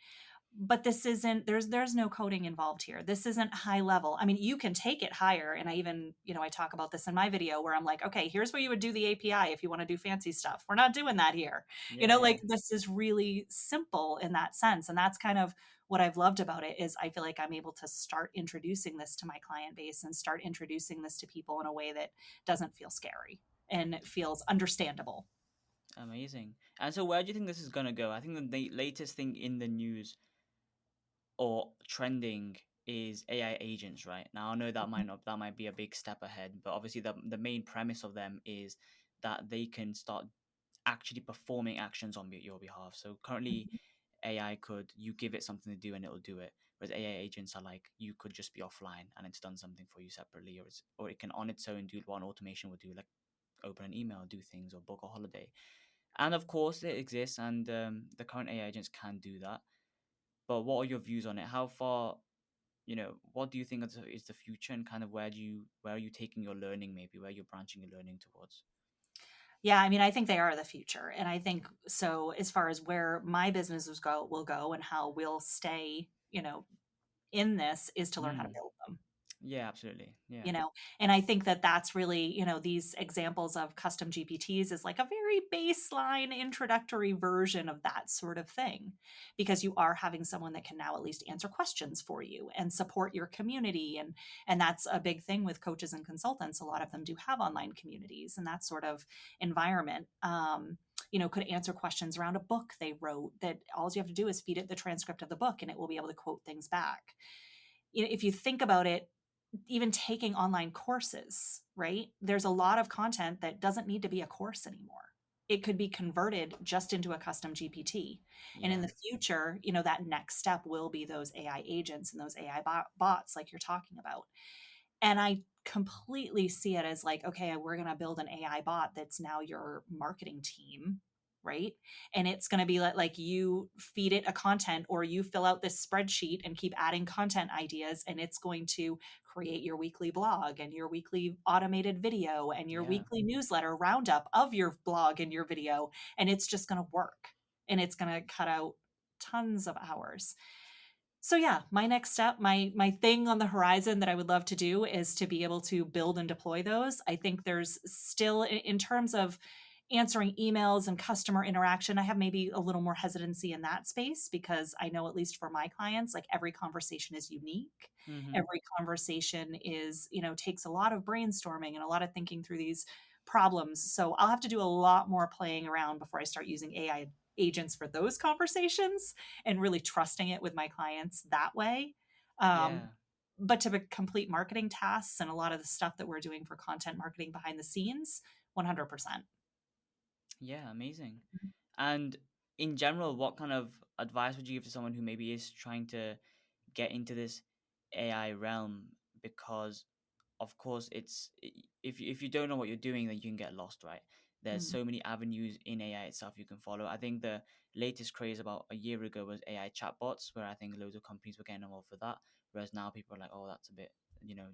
But this isn't there's no coding involved here. This isn't high level. I mean, you can take it higher, and I even, I talk about this in my video where I'm like, okay, here's where you would do the API if you want to do fancy stuff. We're not doing that here. Yeah, yeah. Like this is really simple in that sense, and that's kind of what I've loved about it is I feel like I'm able to start introducing this to my client base and start introducing this to people in a way that doesn't feel scary and it feels understandable. Amazing. And so, where do you think this is gonna go? I think the latest thing in the news or trending is AI agents, right? Now, I know that might be a big step ahead, but obviously the main premise of them is that they can start actually performing actions on your behalf. So currently, Mhm. AI could you give it something to do and it'll do it. Whereas AI agents are like you could just be offline and it's done something for you separately, or it can on its own do what an automation would do, like open an email, do things, or book a holiday. And of course, it exists, and the current AI agents can do that. But what are your views on it? How far, what do you think is the future, and kind of where are you taking your learning, maybe where you're branching your learning towards? Yeah, I mean, I think they are the future. And I think so as far as where my businesses go will go and how we'll stay, in this is to learn how to Mm. build them. Yeah, absolutely. Yeah. you know and I think that that's really, these examples of custom gpts is like a very baseline introductory version of that sort of thing, because you are having someone that can now at least answer questions for you and support your community. And that's a big thing with coaches and consultants. A lot of them do have online communities and that sort of environment. Could answer questions around a book they wrote, that all you have to do is feed it the transcript of the book and it will be able to quote things back. If you think about it, even taking online courses, right? There's a lot of content that doesn't need to be a course anymore. It could be converted just into a custom GPT. And in Yeah. the future, that next step will be those AI agents and those AI bots, like you're talking about. And I completely see it as like, okay, we're going to build an AI bot that's now your marketing team, right? And it's going to be like you feed it a content, or you fill out this spreadsheet and keep adding content ideas, and it's going to create your weekly blog and your weekly automated video and your Yeah. weekly newsletter roundup of your blog and your video. And it's just going to work, and it's going to cut out tons of hours. So yeah, my next step, my thing on the horizon that I would love to do is to be able to build and deploy those. I think there's still, in terms of answering emails and customer interaction, I have maybe a little more hesitancy in that space, because I know, at least for my clients, like every conversation is unique. Mm-hmm. Every conversation is, takes a lot of brainstorming and a lot of thinking through these problems. So I'll have to do a lot more playing around before I start using AI agents for those conversations and really trusting it with my clients that way. Um, Yeah. but to complete marketing tasks and a lot of the stuff that we're doing for content marketing behind the scenes, 100%. Yeah. Amazing. And in general, what kind of advice would you give to someone who maybe is trying to get into this AI realm? Because of course if you don't know what you're doing, then you can get lost, right? There's Mm. so many avenues in AI itself you can follow. I think the latest craze about a year ago was AI chatbots, where I think loads of companies were getting involved for that, whereas now people are like, oh, that's a bit,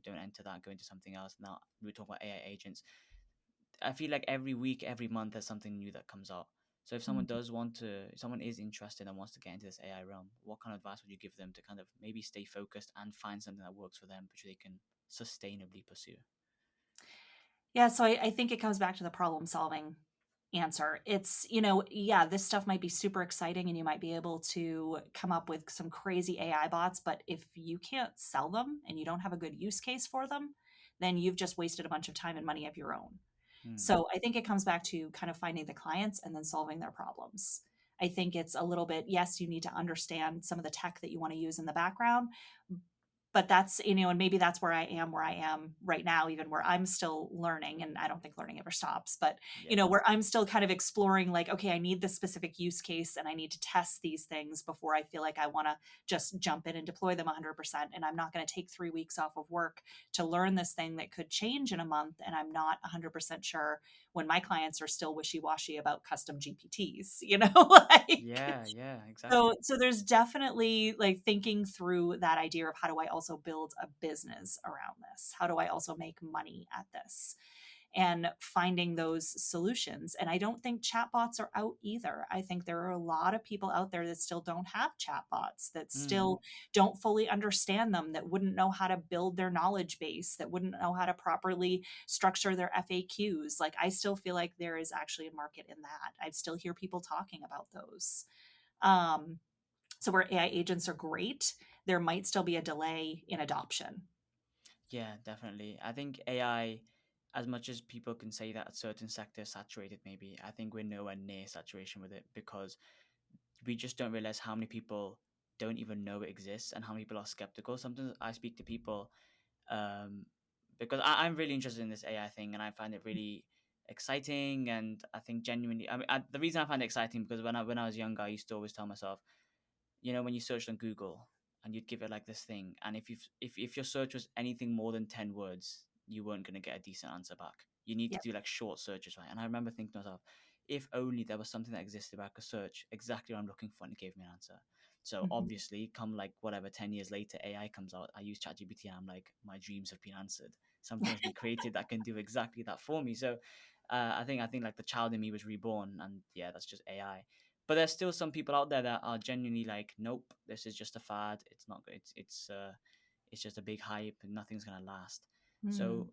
don't enter that, go into something else. Now we're talking about AI agents. I feel like every week, every month, there's something new that comes out. So if someone Mhm. does want to, if someone is interested and wants to get into this AI realm, what kind of advice would you give them to kind of maybe stay focused and find something that works for them, which they can sustainably pursue? Yeah, so I think it comes back to the problem solving answer. It's, yeah, this stuff might be super exciting and you might be able to come up with some crazy AI bots, but if you can't sell them and you don't have a good use case for them, then you've just wasted a bunch of time and money of your own. Hmm. So I think it comes back to kind of finding the clients and then solving their problems. I think it's a little bit, yes, you need to understand some of the tech that you want to use in the background, but that's, and maybe that's where I am right now, even where I'm still learning. And I don't think learning ever stops, but Yeah. where I'm still kind of exploring, like, okay, I need this specific use case and I need to test these things before I feel like I want to just jump in and deploy them 100%. And I'm not going to take 3 weeks off of work to learn this thing that could change in a month, and I'm not 100% sure, when my clients are still wishy-washy about custom gpts, like. Yeah. Yeah. So Exactly. so there's definitely, like, thinking through that idea of, how do I also build a business around this? How do I also make money at this? And finding those solutions. And I don't think chatbots are out either. I think there are a lot of people out there that still don't have chatbots, that Hmm. still don't fully understand them, that wouldn't know how to build their knowledge base, that wouldn't know how to properly structure their FAQs. Like, I still feel like there is actually a market in that. I still hear people talking about those. Um, so where AI agents are great, there might still be a delay in adoption. Yeah, definitely. I think AI, as much as people can say that a certain sector is saturated, maybe, I think we're nowhere near saturation with it, because we just don't realize how many people don't even know it exists and how many people are skeptical. Sometimes I speak to people, um, because I'm really interested in this AI thing and I find it really exciting. And I think genuinely, I mean, the reason I find it exciting, because when I was younger, I used to always tell myself, when you searched on Google and you'd give it like this thing, and if your search was anything more than 10 words, you weren't gonna get a decent answer back. You need to Yep. do like short searches, right? And I remember thinking to myself, if only there was something that existed where I could search exactly what I'm looking for and it gave me an answer. So Mhm. obviously, come like whatever 10 years later, AI comes out. I use ChatGPT and I'm like, my dreams have been answered. Something has been created that can do exactly that for me. So I think like the child in me was reborn, and yeah, that's just AI. But there's still some people out there that are genuinely like, nope, this is just a fad. It's not good. It's just a big hype, and nothing's gonna last. Mm, So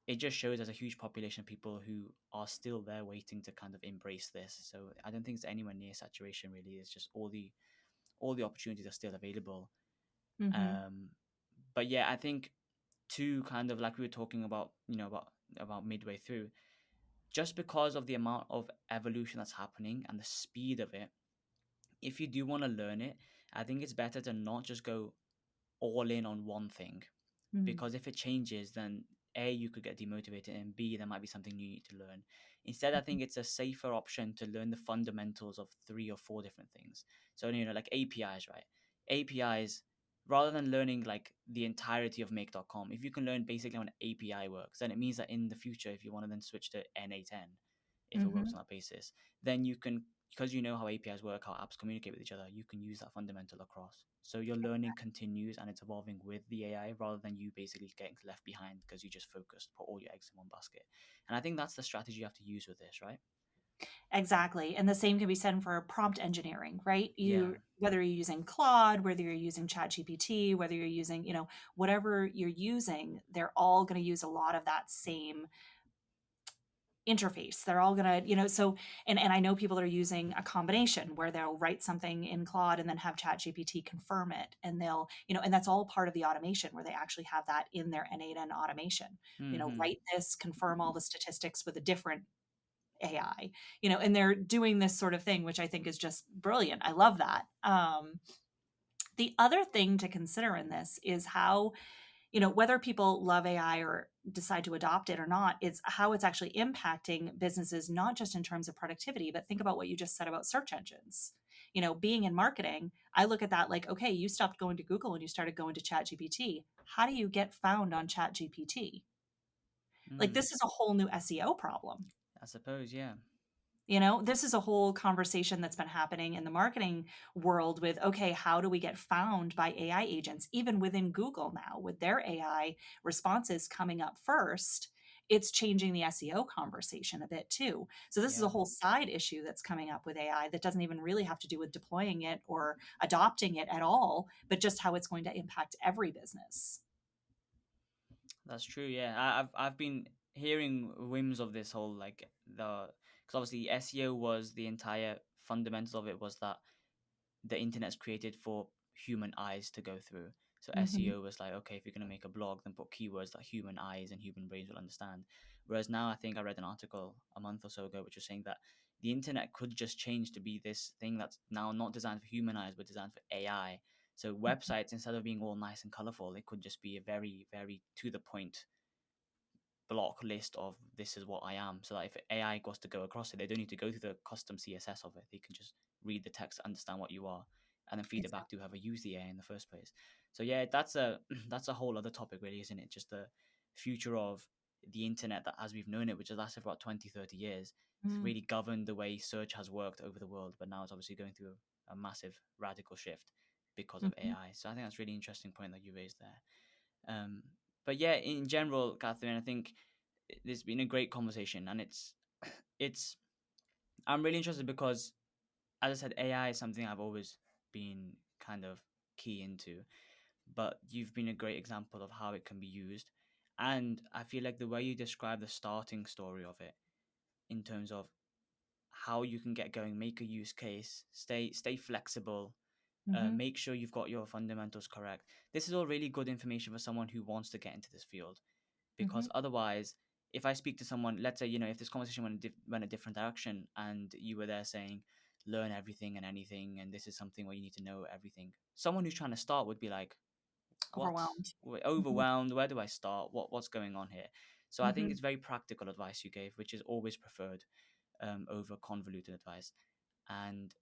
it just shows there's a huge population of people who are still there waiting to kind of embrace this. So I don't think it's anywhere near saturation. Really, it's just all the opportunities are still available. mm-hmm, Um, but yeah, I think to kind of like we were talking about, about midway through, just because of the amount of evolution that's happening and the speed of it, if you do want to learn it, I think it's better to not just go all in on one thing, mm, because if it changes, then A, you could get demotivated, and B, there might be something you need to learn. Instead, I think it's a safer option to learn the fundamentals of 3 or 4 different things. So, like APIs, right? APIs, rather than learning like the entirety of make.com, if you can learn basically how an API works, then it means that in the future, if you want to then switch to N8N, if it works mm-hmm. on that basis, then you can, because you know how APIs work, how apps communicate with each other, you can use that fundamental across. So your learning continues and it's evolving with the AI, rather than you basically getting left behind because you just focused, put all your eggs in one basket. And I think that's the strategy you have to use with this, right? Exactly. And the same can be said for prompt engineering, right? Yeah. Whether you're using Claude, whether you're using ChatGPT, whether you're using, whatever you're using, they're all going to use a lot of that same interface. They're all going to, so, and I know people are using a combination where they'll write something in Claude and then have ChatGPT confirm it. And they'll, and that's all part of the automation where they actually have that in their N8N automation. Mm-hmm. Write this, confirm all the statistics with a different AI, and they're doing this sort of thing, which I think is just brilliant. I love that. The other thing to consider in this is how, whether people love AI or decide to adopt it or not, it's how it's actually impacting businesses, not just in terms of productivity, but think about what you just said about search engines. Being in marketing, I look at that like, okay, you stopped going to Google and you started going to ChatGPT. How do you get found on ChatGPT? Like, Mm. this is a whole new SEO problem. I suppose, yeah. This is a whole conversation that's been happening in the marketing world with, okay, how do we get found by AI agents? Even within Google now, with their AI responses coming up first, it's changing the SEO conversation a bit too. So, this is a Yeah. whole side issue that's coming up with AI that doesn't even really have to do with deploying it or adopting it at all, but just how it's going to impact every business. That's true. Yeah, I've been hearing whims of this whole like the because obviously SEO was the entire fundamentals of it was that the internet's created for human eyes to go through. So Hmm. SEO was like, okay, if you're gonna make a blog, then put keywords that human eyes and human brains will understand. Whereas now, I think I read an article a month or so ago which was saying that the internet could just change to be this thing that's now not designed for human eyes but designed for AI. So websites, instead of being all nice and colorful, it could just be a very, very to the point block list of this is what I am, so that if AI goes to go across it, they don't need to go through the custom CSS of it. They can just read the text, understand what you are, and then feed it back to whoever used the AI in the first place. So yeah, that's a that's a whole other topic, really, isn't it? Just the future of the internet that as we've known it, which has lasted for about 20, 30 years, it's Mm-hmm. really governed the way search has worked over the world, but now it's obviously going through a massive radical shift because of AI. So I think that's a really interesting point that you raised there. Um, but yeah, in general, Catherine, I think it's been a great conversation, and it's I'm really interested because, as I said, AI is something I've always been kind of key into, but you've been a great example of how it can be used. And I feel like the way you describe the starting story of it, in terms of how you can get going, make a use case, stay flexible, Mm-hmm. make sure you've got your fundamentals correct. This is all really good information for someone who wants to get into this field, Mm-hmm. because otherwise, if I speak to someone, let's say, if this conversation went a different direction and you were there saying learn everything and anything and this is something where you need to know everything, someone who's trying to start would be like, what? Overwhelmed. We're Mm-hmm. overwhelmed, where do I start, what's going on here? So I think Mm-hmm. it's very practical advice you gave, which is always preferred over convoluted advice. And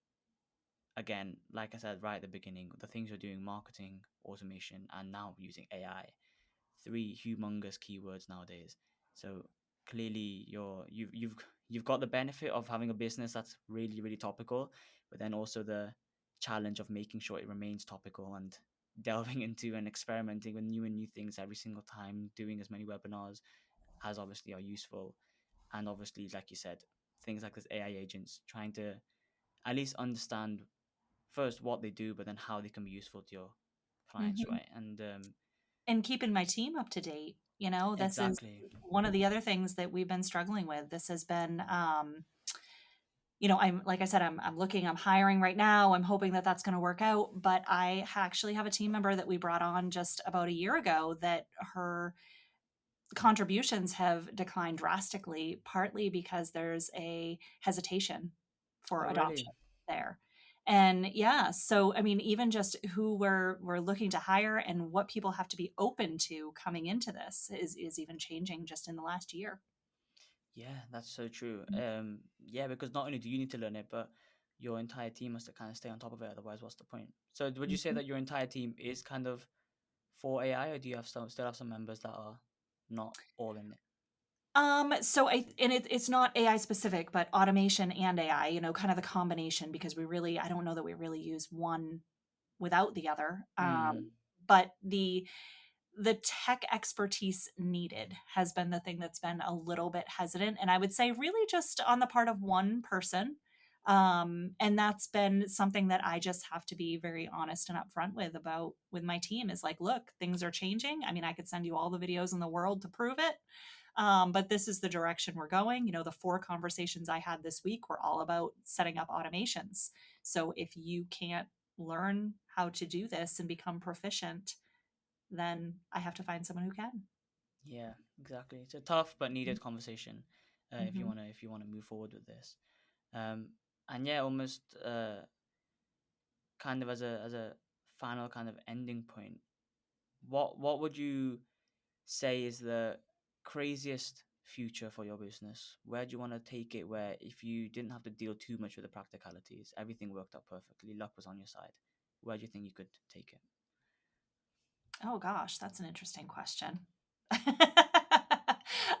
again, like I said right at the beginning, the things you're doing, marketing, automation, and now using AI, 3 humongous keywords nowadays. So clearly you've got the benefit of having a business that's really, really topical, but then also the challenge of making sure it remains topical and delving into and experimenting with new and new things every single time, doing as many webinars as obviously are useful. and obviously, like you said, things like this AI agents, trying to at least understand first what they do, but then how they can be useful to your clients, Hmm. right? And And keeping my team up to date. You know, this is exactly. one of the other things that we've been struggling with. This has been, I'm like I said, I'm looking, I'm hiring right now. I'm hoping that that's going to work out. But I actually have a team member that we brought on just about a year ago that her contributions have declined drastically, partly because there's a hesitation for Oh, really? adoption there. And yeah, so I mean, even just who we're looking to hire and what people have to be open to coming into this is even changing just in the last year. Yeah, that's so true. Yeah, because not only do you need to learn it, but your entire team has to kind of stay on top of it. Otherwise, what's the point? So, would you say Mhm. that your entire team is kind of for AI, or do you have still have some members that are not all in it? So it's not AI specific, but automation and AI, kind of the combination because I don't know that we really use one without the other. Mm, But the tech expertise needed has been the thing that's been a little bit hesitant. And I would say, really, just on the part of one person. And that's been something that I just have to be very honest and upfront with my team is like, look, things are changing. I mean, I could send you all the videos in the world to prove it. But this is the direction we're going. The 4 conversations I had this week were all about setting up automations. So if you can't learn how to do this and become proficient, then I have to find someone who can. yeah, exactly. It's a tough but needed conversation Mhm. if you want to move forward with this. Um, and yeah, almost kind of as a final kind of ending point, what would you say is the craziest future for your business? Where do you want to take it? Where if you didn't have to deal too much with the practicalities, everything worked out perfectly, luck was on your side. Where do you think you could take it? Oh gosh, that's an interesting question.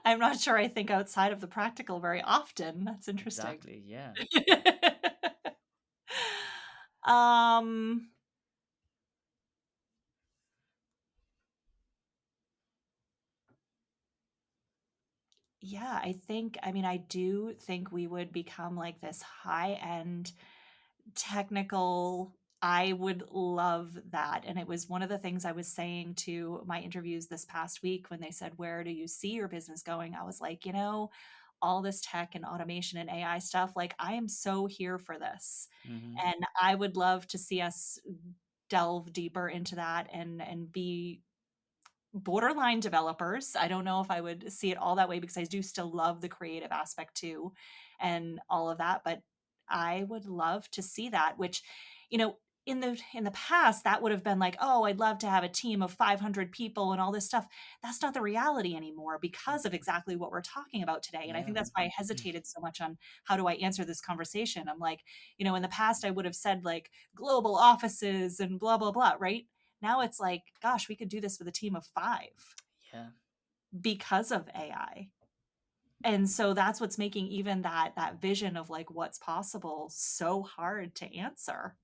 I'm not sure I think outside of the practical very often. That's interesting. Exactly. Yeah. um yeah, I do think we would become like this high-end technical. I would love that. And it was one of the things I was saying to my interviews this past week when they said, "Where do you see your business going?" I was like, all this tech and automation and AI stuff, like I am so here for this. Mm-hmm. And I would love to see us delve deeper into that and be borderline developers. I don't know if I would see it all that way because I do still love the creative aspect too and all of that, but I would love to see that, which, you know, in the past that would have been like, "Oh, I'd love to have a team of 500 people and all this stuff." That's not the reality anymore because of exactly what we're talking about today. And I think Yeah. that's why I hesitated so much on how do I answer this conversation. I'm like, in the past I would have said like global offices and blah blah blah, right? Now it's like, gosh, we could do this with a team of 5 Yeah. because of AI. And so that's what's making even that vision of like what's possible so hard to answer.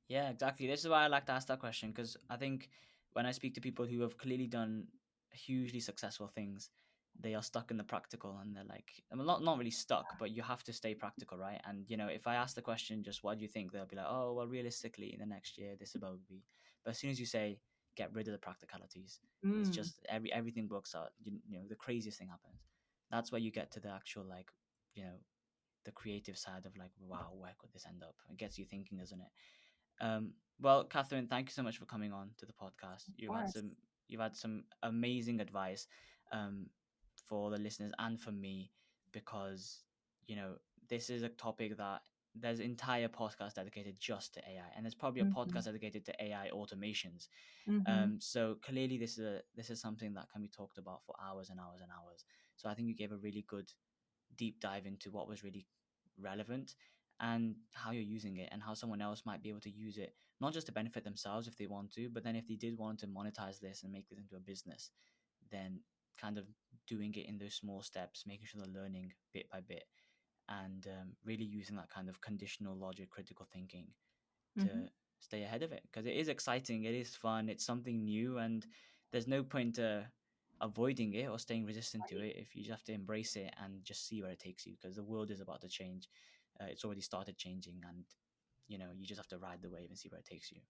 Yeah, exactly. This is why I like to ask that question because I think when I speak to people who have clearly done hugely successful things, they are stuck in the practical and they're like, I mean, not really stuck, but you have to stay practical, right? And if I ask the question, just what do you think? They'll be like, oh, well, realistically, in the next year, this will be. But as soon as you say get rid of the practicalities, it's Mm, just everything works out. The craziest thing happens. That's where you get to the actual like, you know, the creative side of like, wow, where could this end up? It gets you thinking, doesn't it? Well, Catherine, thank you so much for coming on to the podcast. of course. You've had some amazing advice um, for the listeners and for me because this is a topic that there's entire podcast dedicated just to AI, and there's probably a Mhm, podcast dedicated to AI automations. mhm, So clearly, this is something that can be talked about for hours and hours and hours. So I think you gave a really good deep dive into what was really relevant and how you're using it and how someone else might be able to use it not just to benefit themselves if they want to, but then if they did want to monetize this and make this into a business, then kind of doing it in those small steps, making sure they're learning bit by bit, and really using that kind of conditional logic, critical thinking mhm. to stay ahead of it because it is exciting, it is fun, it's something new, and there's no point avoiding it or staying resistant to Right. it. If you just have to embrace it and just see where it takes you, because the world is about to change. It's already started changing, and you just have to ride the wave and see where it takes you.